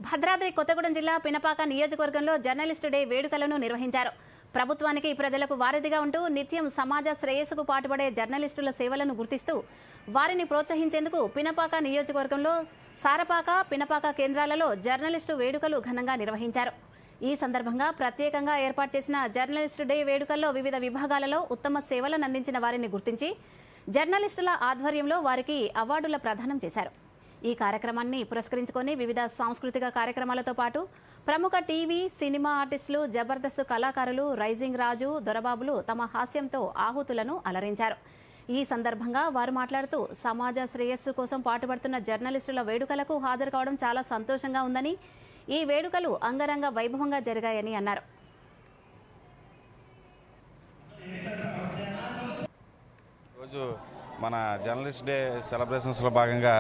భద్రాద్రి కొత్తగూడెం జిల్లా పినపాక నియోజకవర్గంలో journalist day వేడుకలను నిర్వహించారు. ప్రభుత్వానికి ప్రజలకు వారధిగా ఉంటూ నిత్యం సమాజ శ్రేయస్సుకు పాటుపడే జర్నలిస్టుల సేవలను గుర్తిస్తూ వారిని ప్రోత్సహించేందుకు పినపాక నియోజకవర్గంలో సారపాక, పినపాక కేంద్రాలలో జర్నలిస్టు వేడుకలు ఘనంగా నిర్వహించారు. ఈ సందర్భంగా ప్రత్యేకంగా ఏర్పాటు చేసిన జర్నలిస్టు డే వేడుకల్లో వివిధ విభాగాలలో ఉత్తమ సేవలను అందించిన వారిని గుర్తించి జర్నలిస్టుల ఆధ్వర్యంలో వారికి అవార్డుల ప్రదానం చేశారు. ఈ కార్యక్రమాన్ని పురస్కరించుకొని వివిధ సాంస్కృతిక కార్యక్రమాలతో పాటు ప్రముఖ టీవీ, సినిమా ఆర్టిస్టులు, జబర్దస్త్ కళాకారులు రైజింగ్ రాజు, దొరబాబులు తమ హాస్యంతో ఆహుతులను అలరించారు. ఈ సందర్భంగా వారు మాట్లాడుతూ సమాజ శ్రేయస్సు కోసం పాటుపడుతున్న జర్నలిస్టుల వేడుకలకు హాజరు కావడం చాలా సంతోషంగా ఉందని, ఈ వేడుకలు అంగరంగ వైభవంగా జరిగాయని అన్నారు. మన జర్నలిస్ట్ డే సెలబ్రేషన్స్లో భాగంగా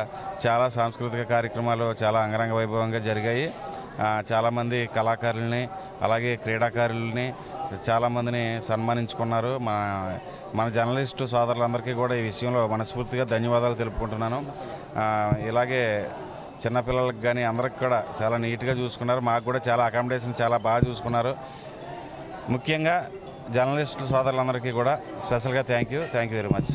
చాలా సాంస్కృతిక కార్యక్రమాలు చాలా అంగరంగ వైభవంగా జరిగాయి. చాలామంది కళాకారుల్ని అలాగే క్రీడాకారుల్ని చాలామందిని సన్మానించుకున్నారు. మన జర్నలిస్టు సోదరులందరికీ కూడా ఈ విషయంలో మనస్ఫూర్తిగా ధన్యవాదాలు తెలుపుకుంటున్నాను. ఇలాగే చిన్నపిల్లలకు కానీ అందరికి కూడా చాలా నీట్గా చూసుకున్నారు. మాకు కూడా చాలా అకామిడేషన్ చాలా బాగా చూసుకున్నారు. ముఖ్యంగా జర్నలిస్టు సోదరులందరికీ కూడా స్పెషల్గా థ్యాంక్ యూ వెరీ మచ్.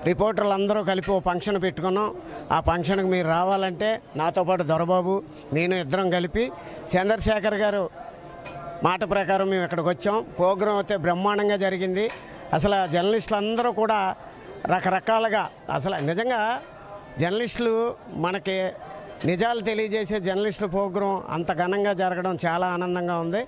రిపోర్టర్లు అందరూ కలిపి ఓ ఫంక్షన్ పెట్టుకున్నాం. ఆ ఫంక్షన్కి మీరు రావాలంటే నాతో పాటు దొరబాబు, నేను ఇద్దరం కలిపి చంద్రశేఖర్ గారు మాట ప్రకారం మేము ఇక్కడికి వచ్చాం. ప్రోగ్రాం అయితే బ్రహ్మాండంగా జరిగింది. అసలు జర్నలిస్టులు అందరూ కూడా రకరకాలుగా అసలు నిజంగా జర్నలిస్టులు మనకి నిజాలు తెలియజేసే జర్నలిస్టుల ప్రోగ్రాం అంత ఘనంగా జరగడం చాలా ఆనందంగా ఉంది.